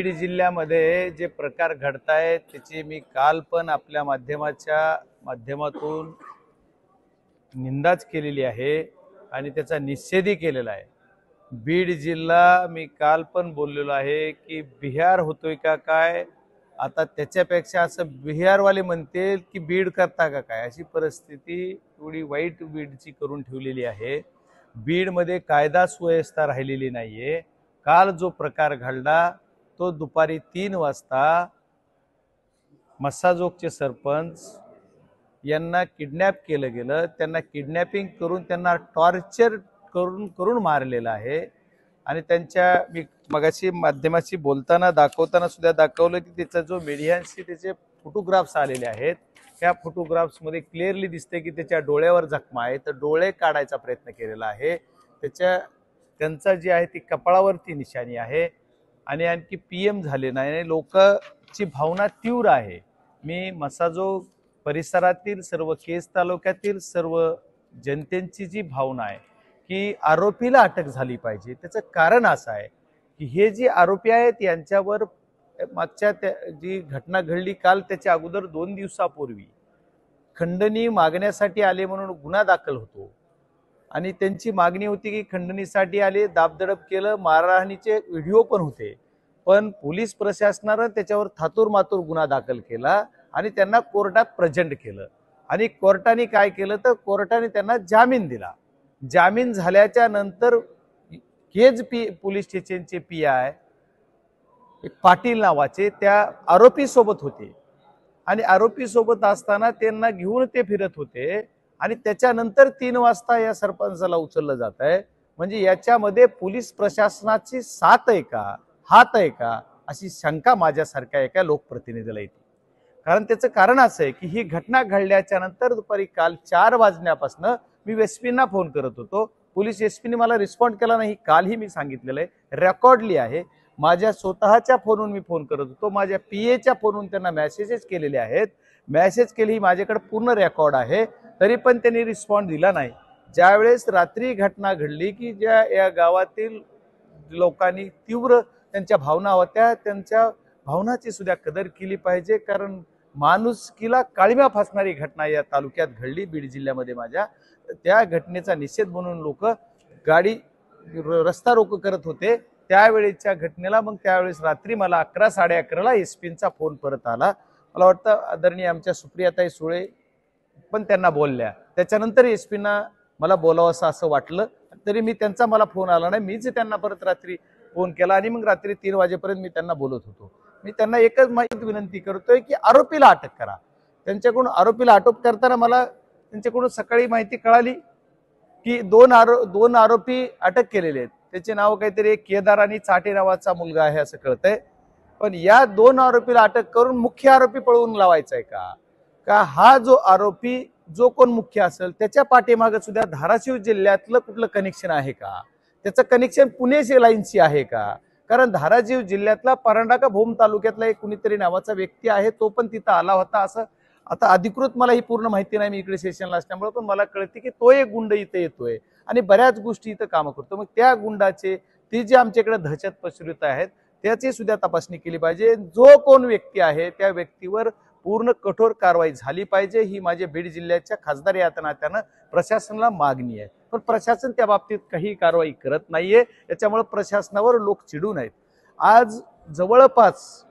बीड जिल्ह्यामध्ये जे प्रकार घडतायत त्याची मी काल पण आपल्या माध्यमातून निंदाच केलेली आहे आणि त्याचा निषेधही केलेला आहे। बीड जिल्हा मी काल पण बोललेलो आहे की बिहार होतोय का काय, आता त्याच्यापेक्षा असं बिहारवाले म्हणतील की बीड करता का काय, अशी परिस्थिती एवढी वाईट बीडची करून ठेवलेली आहे। बीडमध्ये कायदा सुव्यवस्था राहिलेली नाहीये। काल जो प्रकार घडला तो दुपारी 3 वाजता मस्साजोगचे सरपंच यांना किडनॅप केलं गेलं, त्यांना किडनॅपिंग करून त्यांना टॉर्चर करून मारलेलं आहे। आणि त्यांच्या मी मगाशी माध्यमाशी बोलताना दाखवताना सुद्धा दाखवलं की त्याचा जो मीडियाशी त्याचे फोटोग्राफ्स आलेले आहेत, त्या फोटोग्राफ्समध्ये क्लिअरली दिसते की त्याच्या डोळ्यावर जखमा आहे, तर डोळे काढायचा प्रयत्न केलेला आहे। त्यांचा जी आहे ती कपाळावरती निशाणी आहे आणि आणखी पीएम झाले नाही। लोकांची भावना तीव्र आहे। मी मस्साजोग परिसरातील सर्व केज तालुक्यातील सर्व जनतेची जी भावना आहे की आरोपीला अटक झाली पाहिजे। त्याचं कारण असं आहे की हे जे आरोपी आहेत यांच्यावर मागच्या जी घटना घडली काल त्याच्या अगोदर 2 दिवसापूर्वी खंडणी मागण्यासाठी आले म्हणून गुन्हा दाखल होतो आणि त्यांची मागणी होती की खंडणीसाठी आले, दाबदडप केलं, मारहाणीचे व्हिडिओ पण होते, पण पोलीस प्रशासनाने त्याच्यावर थातूर मातूर गुन्हा दाखल केला आणि त्यांना कोर्टात प्रेझेंट केलं आणि कोर्टाने काय केलं तर कोर्टाने त्यांना जामीन दिला। जामीन झाल्याच्या नंतर केज पोलीस स्टेशनचे पीआय एक पाटील नावाचे त्या आरोपी सोबत होते आणि आरोपी सोबत असताना त्यांना घेऊन ते फिरत होते आणि त्याच्यानंतर 3 वाजता या सरपंचाला उचललं जात आहे। म्हणजे याच्यामध्ये पोलीस प्रशासनाची साथ आहे का, हात आहे का, अशी शंका माझ्यासारख्या एका लोकप्रतिनिधीला येते। कारण त्याचं कारण असं आहे की ही घटना घडल्याच्या नंतर दुपारी काल 4 वाजल्यापासून मी एसपींना फोन करत होतो, पोलीस एसपीने मला रिस्पॉन्ड केला नाही। कालही मी सांगितलेलं आहे, रेकॉर्डली आहे। माझ्या स्वतःच्या फोनवरून मी फोन करत होतो, माझ्या पीएच्या फोनवरून त्यांना मेसेजेस केलेले आहेत, मेसेज केली, माझ्याकडे पूर्ण रेकॉर्ड आहे, तरी पण त्यांनी रिस्पॉन्ड दिला नाही। ज्यावेळेस रात्री घटना घडली की ज्या या गावातील लोकांनी तीव्र त्यांच्या भावना होत्या, त्यांच्या भावनाची सुद्धा कदर केली पाहिजे। कारण माणुसकीला काळीमा फासणारी घटना या तालुक्यात घडली बीड जिल्ह्यामध्ये माझ्या, त्या घटनेचा निषेध म्हणून लोक गाडी रस्ता रोको करत होते त्यावेळेच्या घटनेला। मग त्यावेळेस रात्री मला 11 11:30ला एसपींचा फोन परत आला। मला वाटतं आदरणीय आमच्या सुप्रियाताई सुळे पण त्यांना बोलल्या, त्याच्यानंतर एसपींना मला बोलावंसं असं वाटलं, तरी मी त्यांचा मला फोन आला नाही, मीच त्यांना परत रात्री फोन केला आणि मग रात्री 3 वाजेपर्यंत मी त्यांना बोलत होतो। मी त्यांना एकच माहिती विनंती करतोय की आरोपीला अटक करा। त्यांच्याकडून आरोपीला अटक करताना मला त्यांच्याकडून सकाळी माहिती कळाली की दोन आरोपी अटक केलेले आहेत। त्याचे नाव काहीतरी केदार आणि चाटे नावाचा मुलगा आहे असं कळतंय। पण या 2 आरोपीला अटक करून मुख्य आरोपी पळवून लावायचा आहे का हा जो आरोपी जो कोण मुख्य असेल त्याच्या पाठीमागे सुद्धा धाराशिव जिल्ह्यातलं कुठलं कनेक्शन आहे का, त्याचं कनेक्शन पुणे लाईनशी आहे का? कारण धाराशिव जिल्ह्यातला परांडा का भूम तालुक्यातला एक कुणीतरी नावाचा व्यक्ती आहे, तो पण तिथं आला होता असं आता अधिकृत मला ही पूर्ण माहिती नाही, मी इकडे सेशनला असल्यामुळे, पण मला कळते की तो एक गुंड इथं येतोय आणि बऱ्याच गोष्टी इथं काम करतो। मग त्या गुंडाचे ती जे आमच्याकडे दहशत पसरवित आहेत त्याची सुद्धा तपासणी केली पाहिजे। जो कोण व्यक्ती आहे त्या व्यक्तीवर पूर्ण कठोर कारवाई झाली पाहिजे, ही माझ्या बीड जिल्ह्याच्या खासदार या नात्यानं प्रशासनाला मागणी आहे। पण प्रशासन त्या बाबतीत काही कारवाई करत नाहीये, त्याच्यामुळे प्रशासनावर लोक चिडून आहेत। आज जवळपास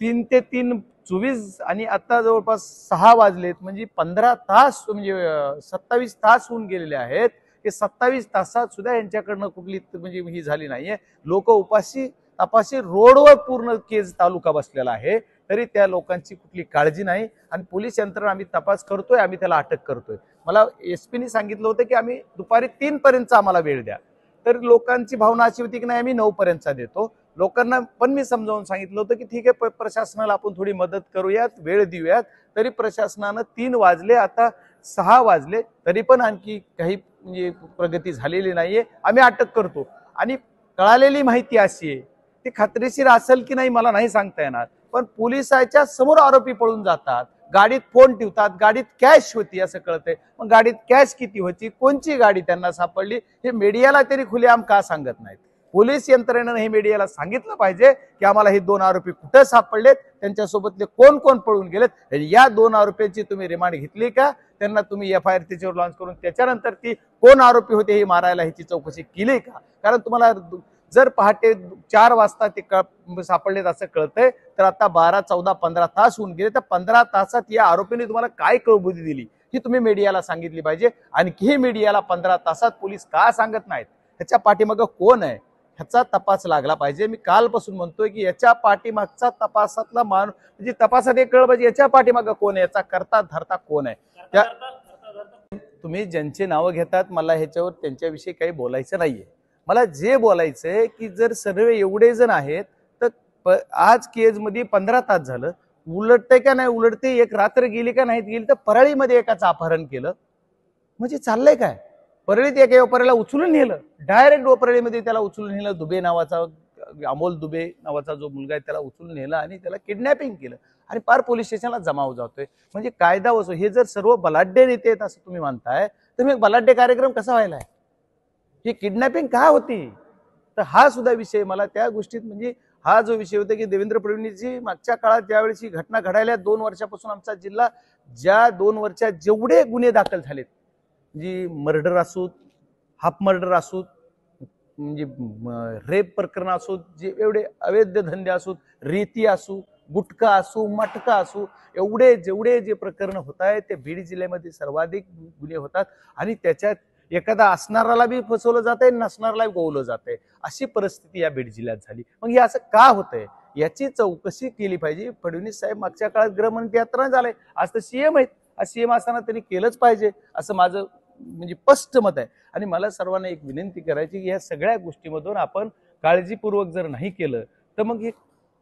3 ते 3 24 आणि आता जवळपास 6 वाजलेत, म्हणजे 15 तास, म्हणजे 27 तास होऊन गेलेले आहेत। हे 27 तासात सुद्धा यांच्याकडनं कुठली म्हणजे ही झाली नाहीये। लोक उपाशी तापाशी रोडवर पूर्ण केज तालुका बसलेला आहे, तरी त्या लोकांची कुठली काळजी नाही आणि पोलीस यंत्रणा आम्ही तपास करतोय, आम्ही त्याला अटक करतोय। मला एसपीने सांगितलं होतं की आम्ही दुपारी 3 पर्यंत आम्हाला वेळ द्या, तर लोकांची भावना अशी होती की नाही आम्ही 9 पर्यंतचा देतो। लोकांना पण मी समजावून सांगितलं होतं की ठीक आहे, प्रशासनाला आपण थोडी मदत करूयात, वेळ देऊयात। तरी प्रशासनानं 3 वाजले, आता 6 वाजले, तरी पण आणखी काही म्हणजे प्रगती झालेली नाहीये। आम्ही अटक करतो आणि कळालेली माहिती अशी आहे, ती खात्रीशीर असेल की नाही मला नाही सांगता येणार, पण पोलिसाच्या समोर आरोपी पळून जातात, गाडीत फोन ठेवतात, गाडीत कॅश होती असं कळतंय। मग गाडीत कॅश किती होती, कोणची गाडी त्यांना सापडली, हे मीडियाला तरी खुलेआम का सांगत नाहीत? पोलीस यंत्रणेनं हे मीडियाला सांगितलं पाहिजे की आम्हाला हे 2 आरोपी कुठे सापडलेत, त्यांच्यासोबतले कोण कोण पळून गेलेत, या 2 आरोपींची तुम्ही रिमांड घेतली का, त्यांना तुम्ही FIR त्याच्यावर लॉन्च करून त्याच्यानंतर ती कोण आरोपी होते हे मारायला ह्याची चौकशी केली का? कारण तुम्हाला जर पहाटे 4 वाजता ते सापडलेत असं कळतंय, तर आता 12, 14, 15 तास होऊन गेले. तर 15 तासात या आरोपींनी तुम्हाला काय कळबुद्धी दिली ही तुम्ही मीडियाला सांगितली पाहिजे. आणखी मीडियाला 15 तासात पोलीस का सांगत नाहीत, ह्याच्या पाठीमागं कोण आहे ह्याचा तपास लागला पाहिजे. मी कालपासून म्हणतोय की याच्या पाठीमागचा तपासातला म्हणजे तपासात एक कळ पाहिजे याच्या पाठीमागं कोण आहे, याचा करता धरता कोण आहे. तुम्ही ज्यांची नावं घेतात मला ह्याच्यावर त्यांच्याविषयी काही बोलायचं नाहीये. मला जे बोलायचंय की जर सर्व एवढे जण आहेत तर आज केजमध्ये 15 तास झालं, उलटते का नाही उलटते, एक रात्र गेली का नाही गेली, तर परळीमध्ये एकाचं अपहरण केलं म्हणजे चाललंय काय? परळीत एका व्यापाऱ्याला उचलून नेलं, डायरेक्ट परळीमध्ये त्याला उचलून नेलं. दुबे नावाचा, अमोल दुबे नावाचा जो मुलगा आहे त्याला उचलून नेलं आणि त्याला किडनॅपिंग केलं आणि पार पोलीस स्टेशनला जमाव जातोय. म्हणजे कायदा वसो हे जर सर्व बलाढ्य नेते आहेत असं तुम्ही म्हणताय, तर मग बलाढ्य कार्यक्रम कसा व्हायलाय? ही किडनॅपिंग का होती? तर हा सुद्धा विषय मला त्या गोष्टीत म्हणजे हा जो विषय होता की देवेंद्र फडणवीसजी मागच्या काळात ज्यावेळेस ही घटना घडायला 2 वर्षापासून आमचा जिल्हा ज्या 2 वर्षात जेवढे गुन्हे दाखल झालेत, जी मर्डर असोत, हाफ मर्डर असोत, म्हणजे रेप प्रकरण असोत, जे एवढे अवैध धंदे असोत, रेती असो, गुटखा असो, मटका असो, एवढे जेवढे जे प्रकरण होत आहे ते बीड जिल्ह्यामध्ये सर्वाधिक गुन्हे होतात आणि त्याच्यात एखादा असणाराला बी फसवलं जातंय, नसणाराला गोवलं जातंय. अशी परिस्थिती या बीड जिल्ह्यात झाली. मग हे असं का होतंय याची चौकशी केली पाहिजे. फडणवीस साहेब मागच्या काळात गृहमंत्री यात्रा झालंय, आज तर CM आहेत. आज CM असताना त्यांनी केलंच पाहिजे असं माझं म्हणजे स्पष्ट मत आहे. आणि मला सर्वांना एक विनंती करायची की या सगळ्या गोष्टीमधून आपण काळजीपूर्वक जर नाही केलं तर मग हे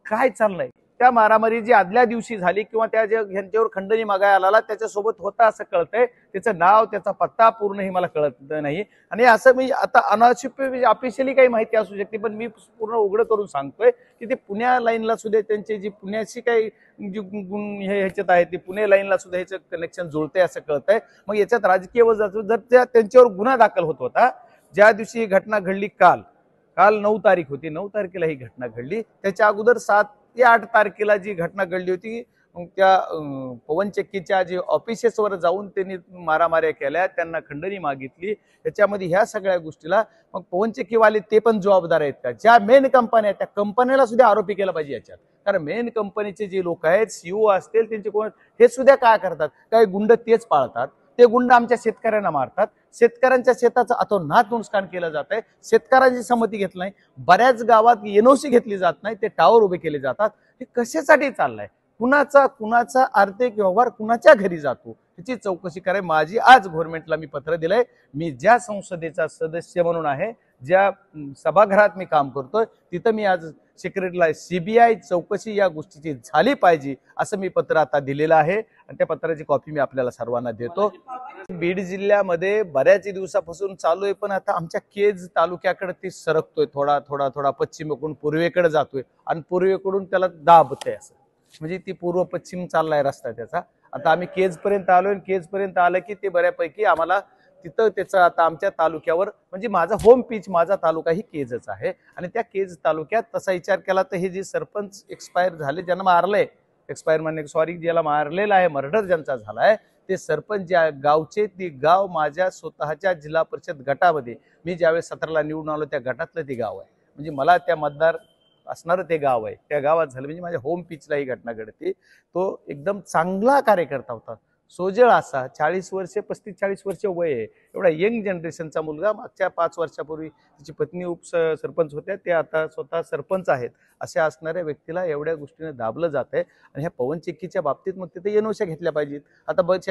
काय चाललंय? त्या मारामारी जी आदल्या दिवशी झाली किंवा त्या ज्यांच्यावर खंडणी मागायला आला त्याच्यासोबत होता असं कळतंय, त्याचं नाव त्याचा पत्ता पूर्ण हे मला कळत नाही. आणि असं मी आता ऑफिशियली काही माहिती असू शकते, पण मी पूर्ण उघड करून सांगतोय की ते पुण्या लाईनला सुद्धा त्यांचे जी पुण्याची काही हे ह्याच्यात आहे ते पुणे लाईनला सुद्धा ह्याचं कनेक्शन जुळतंय असं कळतंय. मग याच्यात राजकीय वजन जर त्यांच्यावर गुन्हा दाखल होत होता, ज्या दिवशी ही घटना घडली काल 9 तारीख होती, 9 तारखेला ही घटना घडली, त्याच्या अगोदर 7 ते 8 तारखेला जी घटना घडली होती त्या पवन चक्कीच्या जे ऑफिसेसवर जाऊन त्यांनी मारामाऱ्या केल्या, त्यांना खंडणी मागितली. त्याच्यामध्ये ह्या सगळ्या गोष्टीला मग पवन चक्कीवाले ते पण जबाबदार आहेत का? ज्या मेन कंपन्या त्या कंपन्याला सुद्धा आरोपी केला पाहिजे याच्यात. कारण मेन कंपनीचे जे लोक आहेत, CEO असतील त्यांचे कोण, हे सुद्धा काय करतात, काही गुंड तेच पाळतात. ते गुंड आमच्या शेतकऱ्यांना मारतात, शेतकऱ्यांच्या शेताचं अतोनात नुकसान केलं जात आहे, शेतकऱ्यांची संमती घेतली नाही, बऱ्याच गावात NOC घेतली जात नाही, ते टावर उभे केले जातात. हे कशासाठी चाललंय? कुणाचा आर्थिक व्यवहार कुणाच्या घरी जातो याची चौकशी करायला माझी आज गव्हर्नमेंटला मी पत्र दिलंय. मी ज्या संसदेचा सदस्य म्हणून आहे, ज्या सभागृहात मी काम करतोय, तिथं मी आज सेक्रेटरीला CBI चौकशी या गोष्टीची झाली पाहिजे असं मी पत्र आता दिलेलं आहे आणि त्या पत्राची कॉपी मी आपल्याला सर्वांना देतो. बीड जिल्ह्यामध्ये बऱ्याच दिवसापासून चालू आहे, पण आता आमच्या केज तालुक्याकडे ती सरकतोय, थोडा पश्चिमेकडून पूर्वेकडे जातोय आणि पूर्वेकडून त्याला दाबतंय. असं म्हणजे ती पूर्व पश्चिम चाललाय रस्ता त्याचा. आता आम्ही केज पर्यंत आलोय, केज पर्यंत आलं की ते बऱ्यापैकी आम्हाला तिथं त्याचं आता आमच्या तालुक्यावर म्हणजे माझा होम पिच, माझा तालुका ही केजच आहे. आणि त्या केज तालुक्यात तसा विचार केला तर हे जे सरपंच एक्सपायर झाले, ज्यांना मारलंय, एक्सपायर म्हणजे सॉरी, ज्याला मारलेला आहे, मर्डर ज्यांचा झालाय, ते सरपंच ज्या गावचे, ते गाव माझ्या स्वतःच्या जिल्हा परिषद गटामध्ये मी ज्यावेळेस 17ला निवडून आलो त्या गटातलं ते गाव आहे. म्हणजे मला त्या मतदार असणारं ते गाव आहे. त्या गावात झालं म्हणजे माझ्या होम पिचला ही घटना घडते. तो एकदम चांगला कार्यकर्ता होता, सोजळ असा, 35-40 वर्ष वय आहे, एवढा यंग जनरेशनचा मुलगा. मागच्या 5 वर्षापूर्वी त्याची पत्नी सरपंच होत्या, ते आता स्वतः सरपंच आहेत. अशा असणाऱ्या व्यक्तीला एवढ्या गोष्टीने दाबलं जात आहे. आणि ह्या पवन चक्कीच्या बाबतीत मग तिथे NOC घेतल्या पाहिजेत. आता बस